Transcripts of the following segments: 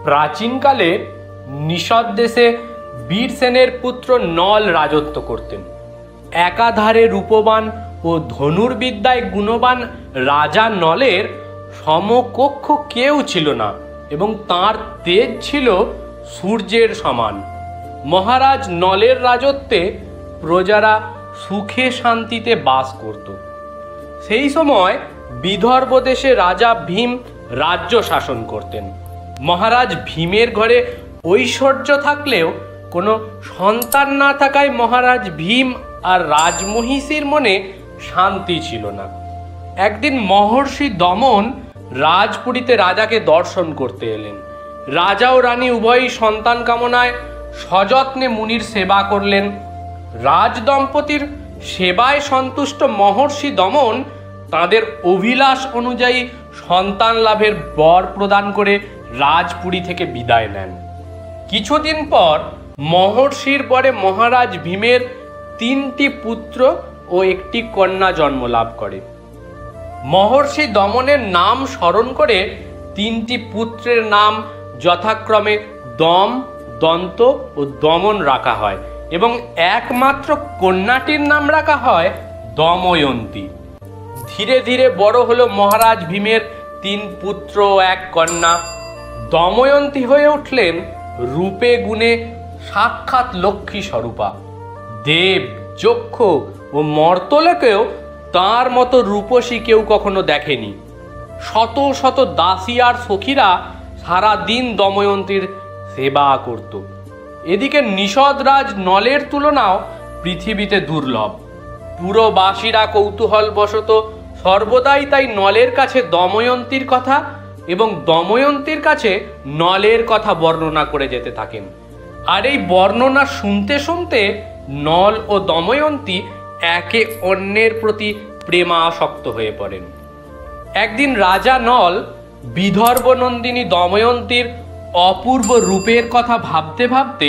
প্রাচীনকালে নিষদ দেশে বীরসেনের পুত্র নল রাজত্ব করতেন। একাধারে রূপবান ও ধনুর্বিদ্যায় গুণবান রাজা নলের সমকক্ষ কেউ ছিল না এবং তার তেজ ছিল সূর্যের সমান। মহারাজ নলের রাজত্বে প্রজারা সুখে শান্তিতে বাস করত। সেই সময় বিদর্ভ দেশে রাজা ভীম রাজ্য শাসন করতেন। মহারাজ ভীমের ঘরে ঐশ্বর্য থাকলেও কোনো সন্তান না থাকায় মহারাজ ভীম আর রাজমহিষীর মনে শান্তি ছিল না। একদিন মহর্ষি দমন রাজপুরীতে রাজাকে দর্শন করতে এলেন। রাজা ও রানী উভয়ই সন্তান কামনায় সযত্নে মুনির সেবা করলেন। রাজ দম্পতির সেবায় সন্তুষ্ট মহর্ষি দমন তাদের অভিলাষ অনুযায়ী সন্তান লাভের বর প্রদান করে রাজপুরী থেকে বিদায় নেন। কিছুদিন পর মহর্ষির পরে মহারাজ ভীমের 3টি পুত্র ও একটি কন্যা জন্ম লাভ করে। মহর্ষি দমনের নাম স্মরণ করে 3টি পুত্রের নাম যথাক্রমে দম, দন্ত ও দমন রাখা হয় এবং একমাত্র কন্যাটির নাম রাখা হয় দময়ন্তী। ধীরে ধীরে বড় হলো মহারাজ ভীমের 3 পুত্র ও 1 কন্যা। দময়ন্তী হয়ে উঠলেন রূপে গুণে সাক্ষাৎ লক্ষ্মী স্বরূপা। দেব, যক্ষ ও মর্তলোকেও তার মতো রূপসী কেউ কখনো দেখেনি। শত শত দাসী আর সখীরা সারা দিন দময়ন্তীর সেবা করত। এদিকে নিষদরাজ নলের তুলনাও পৃথিবীতে দুর্লভ। পুরবাসীরা কৌতূহল বশত সর্বদাই তাই নলের কাছে দময়ন্তীর কথা এবং দময়ন্তীর কাছে নলের কথা বর্ণনা করে যেতে থাকেন। আর এই বর্ণনা শুনতে শুনতে নল ও দময়ন্তী একে অন্যের প্রতি প্রেমাসক্ত হয়ে পড়েন। একদিন রাজা নল বিদর্ভ নন্দিনী দময়ন্তীর অপূর্ব রূপের কথা ভাবতে ভাবতে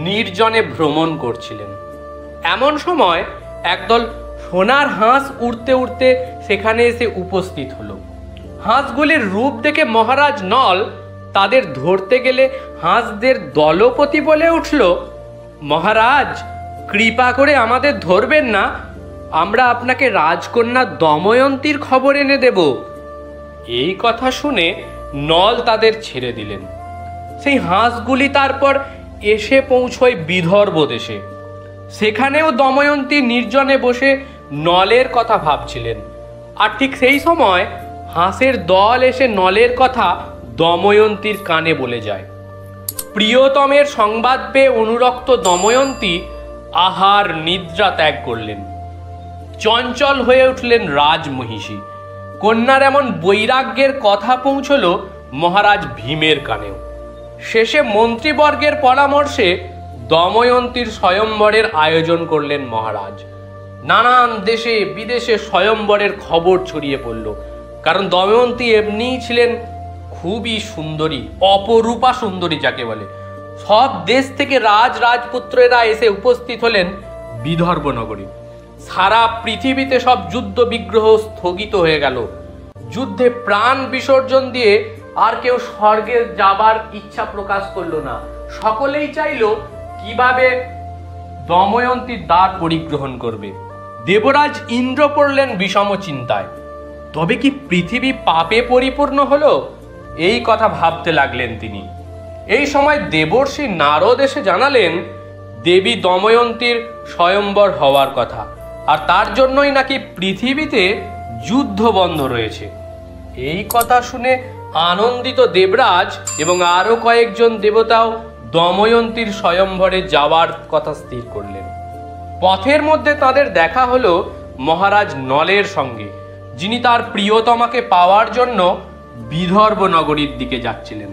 নির্জনে ভ্রমণ করছিলেন। এমন সময় একদল সোনার হাঁস উড়তে উড়তে সেখানে এসে উপস্থিত হলো। হাঁসগুলির রূপ দেখে মহারাজ নল তাদের ধরতে গেলে হাঁসদের দলপতি বলে উঠল, মহারাজ, কৃপা করে আমাদের ধরবেন না, আমরা আপনাকে রাজকন্যা দময়ন্তীর খবর এনে দেব। এই কথা শুনে নল তাদের ছেড়ে দিলেন। সেই হাঁসগুলি তারপর এসে পৌঁছয় বিদর্ভ দেশে। সেখানেও দময়ন্তী নির্জনে বসে নলের কথা ভাবছিলেন। আর ঠিক সেই সময় হাঁসের দল এসে নলের কথা দময়ন্তীর কানে বলে যায়। প্রিয়তমের সংবাদ পেয়ে অনুরক্ত দময়ন্তী আহার নিদ্রা ত্যাগ করলেন। চঞ্চল হয়ে উঠলেন রাজমহিষী। কন্যার এমন বৈরাগ্যের কথা পৌঁছল মহারাজ ভীমের কানেও। শেষে মন্ত্রীবর্গের পরামর্শে দময়ন্তীর স্বয়ম্বরের আয়োজন করলেন মহারাজ। নানান দেশে বিদেশে স্বয়ম্বরের খবর ছড়িয়ে পড়ল, কারণ দময়ন্তী এমনিই ছিলেন খুবই সুন্দরী, অপরূপা সুন্দরী যাকে বলে। সব দেশ থেকে রাজপুত্রেরা এসে উপস্থিত হলেন বিদর্ভ নগরী। সারা পৃথিবীতে সব যুদ্ধ বিগ্রহ স্থগিত হয়ে গেল। যুদ্ধে প্রাণ বিসর্জন দিয়ে আর কেউ স্বর্গে যাবার ইচ্ছা প্রকাশ করলো না। সকলেই চাইল কিভাবে দময়ন্তীর দ্বার পরিগ্রহণ করবে। দেবরাজ ইন্দ্র পড়লেন বিষম চিন্তায়। তবে কি পৃথিবী পাপে পরিপূর্ণ হলো? এই কথা ভাবতে লাগলেন তিনি। এই সময় দেবর্ষি নারদ এসে জানালেন দেবী দময়ন্তীর স্বয়ম্বর হওয়ার কথা, আর তার জন্যই নাকি পৃথিবীতে যুদ্ধ বন্ধ রয়েছে। এই কথা শুনে আনন্দিত দেবরাজ এবং আরো কয়েকজন দেবতাও দময়ন্তীর স্বয়ম্বরে যাওয়ার কথা স্থির করলেন। পথের মধ্যে তাদের দেখা হলো মহারাজ নলের সঙ্গে, যিনি তার প্রিয়তমাকে পাওয়ার জন্য বিদর্ভ নগরীর দিকে যাচ্ছিলেন।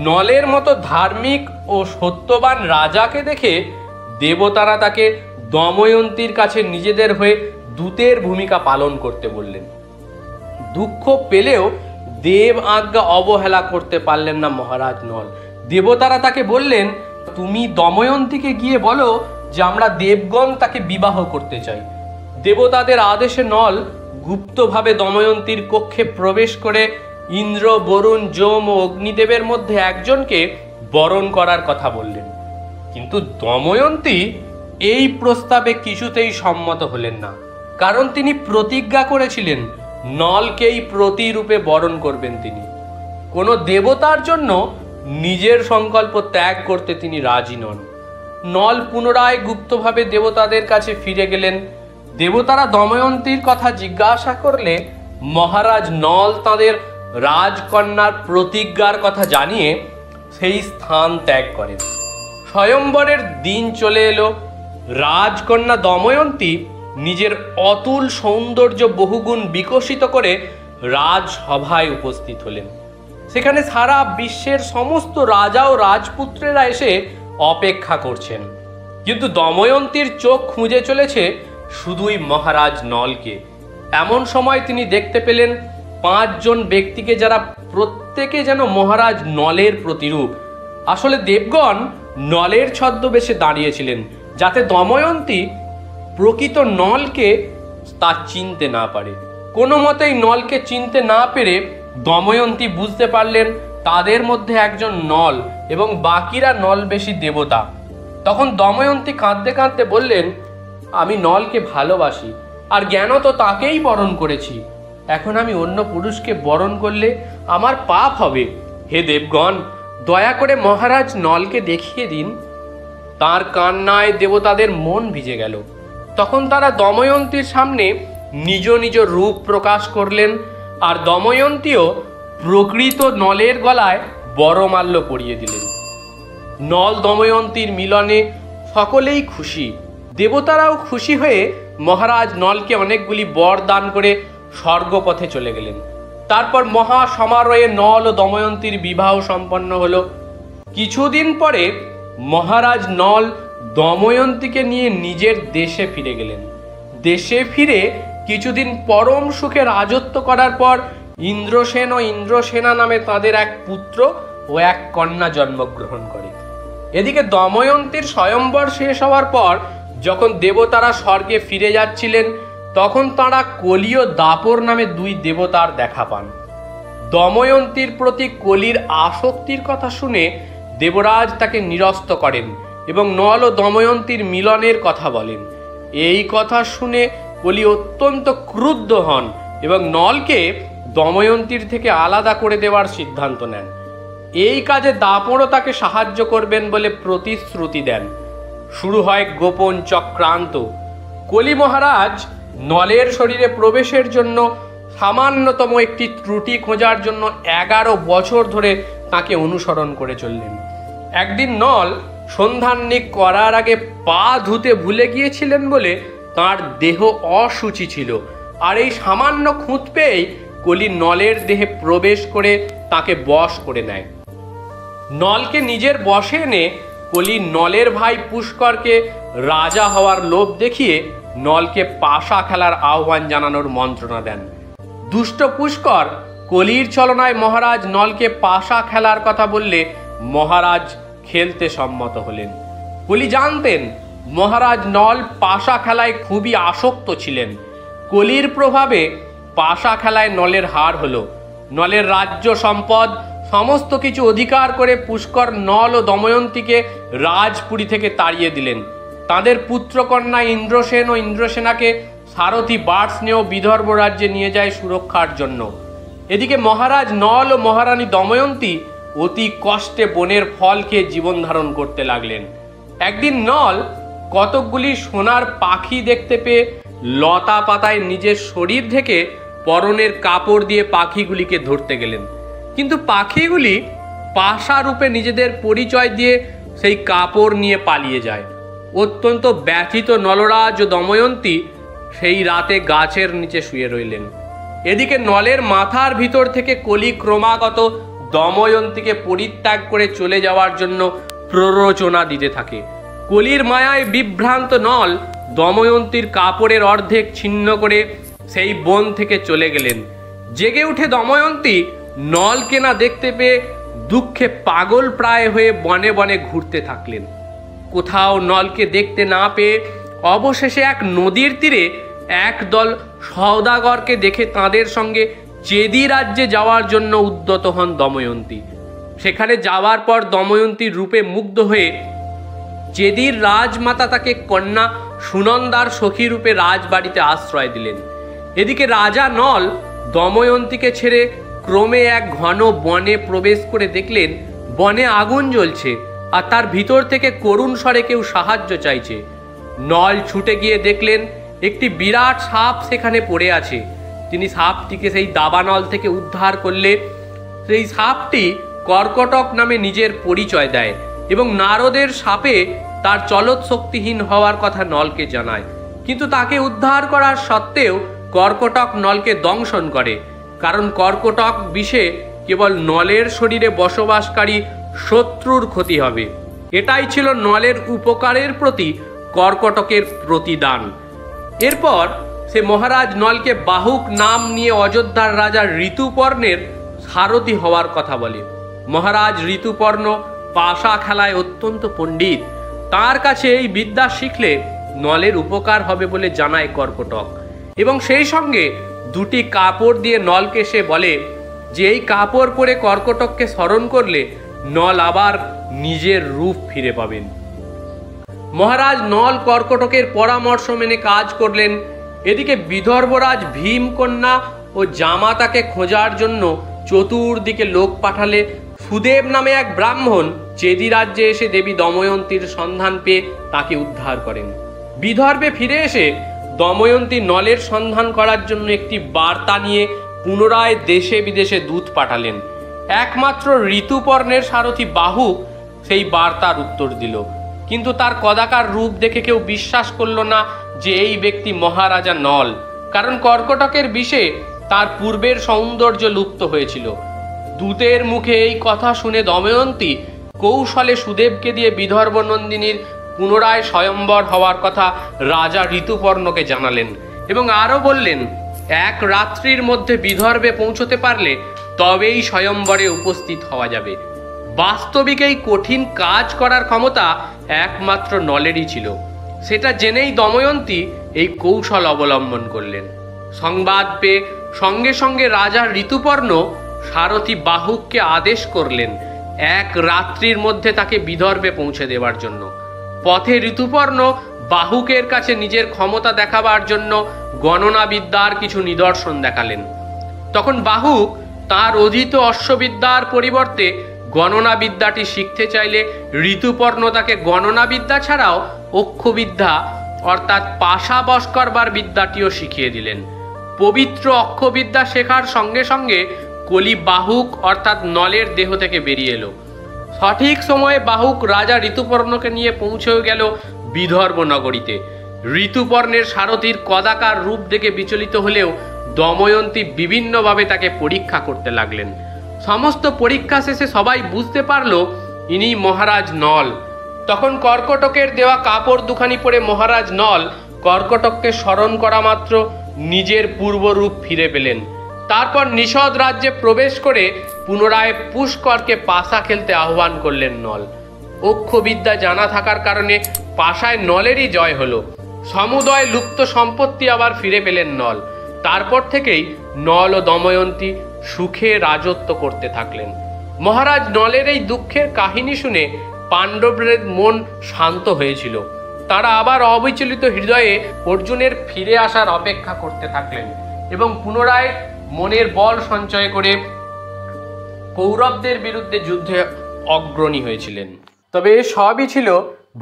নলের মতো ধার্মিক ও সত্যবান রাজাকে দেখে দেবতারা তাকে দময়ন্তীর কাছে নিজেদের হয়ে দূতের ভূমিকা পালন করতে বললেন। দুঃখ পেলেও দেব আজ্ঞা অবহেলা করতে পারলেন না মহারাজ নল। দেবতারা তাকে বললেন, তুমি দময়ন্তীকে গিয়ে বলো যে আমরা দেবগণ তাকে বিবাহ করতে চাই। দেবতাদের আদেশে নল গুপ্তভাবে দময়ন্তীর কক্ষে প্রবেশ করে ইন্দ্র, বরুণ, যম ও অগ্নিদেবের মধ্যে একজনকে বরণ করার কথা বললেন। কিন্তু দময়ন্তী এই প্রস্তাবে কিছুতেই সম্মত হলেন না, কারণ তিনি প্রতিজ্ঞা করেছিলেন নলকেই প্রতিরূপে বরণ করবেন। তিনি কোনো দেবতার জন্য নিজের সংকল্প ত্যাগ করতে তিনি রাজি নন। নল পুনরায় গুপ্তভাবে দেবতাদের কাছে ফিরে গেলেন। দেবতারা দময়ন্তীর কথা জিজ্ঞাসা করলে মহারাজ নল তাদের রাজকন্যার প্রতিজ্ঞার কথা জানিয়ে সেই স্থান ত্যাগ করেন। স্বয়ম্বরের দিন চলে এলো। রাজকন্যা দময়ন্তী নিজের অতুল সৌন্দর্য বহুগুণ বিকশিত করে রাজসভায় উপস্থিত হলেন। সেখানে সারা বিশ্বের সমস্ত রাজা ও রাজপুত্রেরা এসে অপেক্ষা করছেন, কিন্তু দময়ন্তীর চোখ খুঁজে চলেছে শুধুই মহারাজ নলকে। এমন সময় তিনি দেখতে পেলেন 5 জন ব্যক্তিকে, যারা প্রত্যেকে যেন মহারাজ নলের প্রতিরূপ। আসলে দেবগণ নলের ছদ্মবেশে দাঁড়িয়েছিলেন, যাতে দময়ন্তী প্রকৃত নলকে তা চিনতে না পারে। কোনো মতেই নলকে চিনতে না পেরে দময়ন্তী বুঝতে পারলেন তাদের মধ্যে একজন নল এবং বাকিরা নলবেশী দেবতা। তখন দময়ন্তী কাঁদতে কাঁদতে বললেন, আমি নলকে ভালোবাসি, আর জ্ঞান তো তাকেই বরণ করেছি। এখন আমি অন্য পুরুষকে বরণ করলে আমার পাপ হবে। হে দেবগণ, দয়া করে মহারাজ নলকে দেখিয়ে দিন। তার কান্নায় দেবতাদের মন ভিজে গেল। তখন তারা দময়ন্তীর সামনে নিজ নিজ রূপ প্রকাশ করলেন, আর দময়ন্তীও প্রকৃত নলের গলায় বরমাল্য পরিয়ে দিলেন। নল দময়ন্তীর মিলনে সকলেই খুশি। দেবতারাও খুশি হয়ে মহারাজ নলকে অনেকগুলি বর দান করে স্বর্গপথে চলে গেলেন। তারপর মহা সমারোহে নল ও দময়ন্তীর বিবাহ সম্পন্ন হলো। কিছুদিন পরে মহারাজ নল দময়ন্তীকে নিয়ে নিজের দেশে ফিরে গেলেন। দেশে ফিরে কিছুদিন পরম সুখে রাজত্ব করার পর ইন্দ্রসেন ও ইন্দ্রসেনা নামে তাদের এক পুত্র ও এক কন্যা জন্মগ্রহণ করে। এদিকে দময়ন্তীর স্বয়ম্বর শেষ হওয়ার পর যখন দেবতারা স্বর্গে ফিরে যাচ্ছিলেন, তখন তাঁরা কলি ও দাপর নামে 2 দেবতার দেখা পান। দময়ন্তীর প্রতি কলির আসক্তির কথা শুনে দেবরাজ তাকে নিরস্ত করেন এবং নল ও দময়ন্তীর মিলনের কথা বলেন। এই কথা শুনে কলি অত্যন্ত ক্রুদ্ধ হন এবং নলকে দময়ন্তীর থেকে আলাদা করে দেওয়ার সিদ্ধান্ত নেন। এই কাজে দাপরও তাকে সাহায্য করবেন বলে প্রতিশ্রুতি দেন। শুরু হয় গোপন চক্রান্ত। কলি মহারাজ নলের শরীরে প্রবেশের জন্য সামান্যতম একটি ত্রুটি খোঁজার জন্য 11 বছর ধরে তাকে অনুসরণ করে চললেন। একদিন নল সন্ধান্বিক করার আগে পা ধুতে ভুলে গিয়েছিলেন বলে তার দেহ অশুচি ছিল, আর এই সামান্য খুঁত পেয়েই কলি নলের দেহে প্রবেশ করে তাকে বশ করে নেয়। নলকে নিজের বশে এনে কলি নলের ভাই পুষ্করকে রাজা হওয়ার লোভ দেখিয়ে নলকে পাশা খেলার আহ্বান জানানোর মন্ত্রণা দেন। দুষ্ট পুষ্কর কলির ছলনায় মহারাজ নলকে পাশা খেলার কথা বললে মহারাজ খেলতে সম্মত হলেন। কলি জানতেন মহারাজ নল পাশা খেলায় খুবই আসক্ত ছিলেন। কলির প্রভাবে পাশা খেলায় নলের হার হলো। নলের রাজ্য সম্পদ সমস্ত কিছু অধিকার করে পুষ্কর নল ও দময়ন্তীকে রাজপুরী থেকে তাড়িয়ে দিলেন। তাদের পুত্রকন্যা ইন্দ্রসেন ও ইন্দ্রসেনাকে সারথী বার্ষ্ণেয় বিদর্ভ রাজ্যে নিয়ে যায় সুরক্ষার জন্য। এদিকে মহারাজ নল ও মহারানী দময়ন্তী অতি কষ্টে বনের ফল খেয়ে জীবন ধারণ করতে লাগলেন। একদিন নল কতকগুলি সোনার পাখি দেখতে পেয়ে লতা পাতায় নিজের শরীর থেকে পরনের কাপড় দিয়ে পাখিগুলিকে ধরতে গেলেন, কিন্তু পাখিগুলি পাশা রূপে নিজেদের পরিচয় দিয়ে সেই কাপড় নিয়ে পালিয়ে যায়। অত্যন্ত ব্যথিত নলরাজ ও দময়ন্তী সেই রাতে গাছের নিচে শুয়ে রইলেন। এদিকে নলের মাথার ভিতর থেকে কলি ক্রমাগত দময়ন্তীকে পরিত্যাগ করে চলে যাওয়ার জন্য প্ররোচনা দিতে থাকে। কলির মায়ায় বিভ্রান্ত নল দময়ন্তীর কাপড়ের অর্ধেক ছিন্ন করে সেই বন থেকে চলে গেলেন। জেগে উঠে দময়ন্তী নলকে না দেখতে পেয়ে দুঃখে পাগল প্রায় হয়ে বনে বনে ঘুরতে থাকলেন। কোথাও নলকে দেখতে না পেয়ে অবশেষে এক নদীর তীরে একদল সওদাগরকে দেখে তাদের সঙ্গে চেদি রাজ্যে যাওয়ার জন্য উদ্যত হন দময়ন্তী। সেখানে যাওয়ার পর দময়ন্তীর রূপে মুগ্ধ হয়ে চেদির রাজমাতা তাকে কন্যা সুনন্দার সখী রূপে রাজবাড়িতে আশ্রয় দিলেন। এদিকে রাজা নল দময়ন্তীকে ছেড়ে ক্রমে এক ঘন বনে প্রবেশ করে দেখলেন বনে আগুন জ্বলছে আর তার ভিতর থেকে করুণ স্বরে কেউ সাহায্য চাইছে। নল ছুটে গিয়ে দেখলেন একটি বিরাট সাপ সেখানে পড়ে আছে। তিনি সাপটিকে সেই দাবানল থেকে উদ্ধার করলে সেই সাপটি কর্কটক নামে নিজের পরিচয় দেয় এবং নারদের সাপে তার চলৎ শক্তিহীন হওয়ার কথা নলকে জানায়। কিন্তু তাকে উদ্ধার করার সত্ত্বেও কর্কটক নলকে দংশন করে, কারণ কর্কটক বিষে কেবল নলের শরীরে বসবাসকারী শত্রুর ক্ষতি হবে। এটাই ছিল নলের উপকারের প্রতি কর্কটকের প্রতিদান। এরপর সে মহারাজ নলকে বাহুক নাম নিয়ে অযোধ্যার রাজা ঋতুপর্ণের সারথি হওয়ার কথা বলে। মহারাজ ঋতুপর্ণ পাশা খেলায় অত্যন্ত পণ্ডিত। তার কাছে এই বিদ্যা শিখলে নলের উপকার হবে বলে জানায় কর্কটক, এবং সেই সঙ্গে দুটি কাপড় দিয়ে নলকে সে বলে যে এই কাপড় পরে কর্কটককে স্মরণ করলে নল আবার নিজের রূপ ফিরে পাবেন। মহারাজ নল কর্কটকের পরামর্শ মেনে কাজ করলেন। এদিকে বিদর্ভরাজ ভীমকন্যা ও জামাতাকে খোঁজার জন্য চতুর্দিকে লোক পাঠালে সুদেব নামে এক ব্রাহ্মণ চেদি রাজ্যে এসে দেবী দময়ন্তীর সন্ধান পেয়ে তাকে উদ্ধার করেন। বিদর্ভে ফিরে এসে দময়ন্তী নলের সন্ধান করার জন্য একটি বার্তা নিয়ে পুনরায় দেশে বিদেশে দূত পাঠালেন। একমাত্র ঋতুপর্ণের সারথি বাহুক সেই বার্তার উত্তর দিল, কিন্তু তার কদাকার রূপ দেখে কেউ বিশ্বাস করল না যে এই ব্যক্তি মহারাজা নল, কারণ কর্কটকের বিষে তার পূর্বের সৌন্দর্য লুপ্ত হয়েছিল। দূতের মুখে এই কথা শুনে দময়ন্তী কৌশলে সুদেবকে দিয়ে বিদর্ভ নন্দিনীর পুনরায় স্বয়ম্বর হওয়ার কথা রাজা ঋতুপর্ণকে জানালেন এবং আরও বললেন এক রাত্রির মধ্যে বিদর্ভে পৌঁছতে পারলে তবেই স্বয়ম্বরে উপস্থিত হওয়া যাবে। বাস্তবিক এই কঠিন কাজ করার ক্ষমতা একমাত্র নলেরই ছিল। সেটা জেনেই দময়ন্তী এই কৌশল অবলম্বন করলেন। সংবাদ পেয়ে সঙ্গে সঙ্গে রাজা ঋতুপর্ণ সারথি বাহুককে আদেশ করলেন এক রাত্রির মধ্যে তাকে বিদর্ভে পৌঁছে দেওয়ার জন্য। পথে ঋতুপর্ণ বাহুকের কাছে নিজের ক্ষমতা দেখাবার জন্য গণনাবিদ্যার কিছু নিদর্শন দেখালেন। তখন বাহুক তার অধীত অশ্ববিদ্যার পরিবর্তে গণনাবিদ্যাটি শিখতে চাইলে ঋতুপর্ণ তাকে গণনাবিদ্যা ছাড়াও অক্ষবিদ্যা অর্থাৎ পাশা বশ করবার বিদ্যাটিও শিখিয়ে দিলেন। পবিত্র অক্ষবিদ্যা শেখার সঙ্গে সঙ্গে কলি বাহুক অর্থাৎ নলের দেহ থেকে বেরিয়ে এলো। সঠিক সময়ে বাহুক রাজা ঋতুপর্ণকে নিয়ে পৌঁছেও গেল বিদর্ভ নগরীতে। ঋতুপর্ণের সারথীর কদাকার রূপ দেখে বিচলিত হলেও দময়ন্তী বিভিন্নভাবে তাকে পরীক্ষা করতে লাগলেন। সমস্ত পরীক্ষা শেষে সবাই বুঝতে পারল ইনি মহারাজ নল। তখন কর্কটকের দেওয়া কাপড় দুখানি পরে মহারাজ নল কর্কটককে স্মরণ করা মাত্র নিজের পূর্বরূপ ফিরে পেলেন। তারপর নিষদ রাজ্যে প্রবেশ করে পুনরায় পুষ্করকে পাশা খেলতে আহ্বান করলেন নল। অক্ষবিদ্যা জানা থাকার কারণে পাশায় নলেরই জয় হলো। সমুদয় লুপ্ত সম্পত্তি আবার ফিরে পেলেন নল। তারপর থেকেই নল ও দময়ন্তী সুখে রাজত্ব করতে থাকলেন। মহারাজ নলের এই দুঃখের কাহিনী শুনে পাণ্ডবদের মন শান্ত হয়েছিল। তারা আবার অবিচলিত হৃদয়ে অর্জুনের ফিরে আসার অপেক্ষা করতে থাকলেন এবং পুনরায় মনের বল সঞ্চয় করে কৌরবদের বিরুদ্ধে যুদ্ধে অগ্রণী হয়েছিলেন। তবে সবই ছিল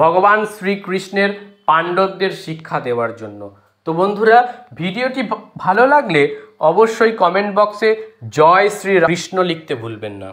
ভগবান শ্রীকৃষ্ণের পাণ্ডবদের শিক্ষা দেওয়ার জন্য। তো বন্ধুরা, ভিডিওটি ভালো লাগলে অবশ্যই কমেন্ট বক্সে জয় শ্রী কৃষ্ণ লিখতে ভুলবেন না।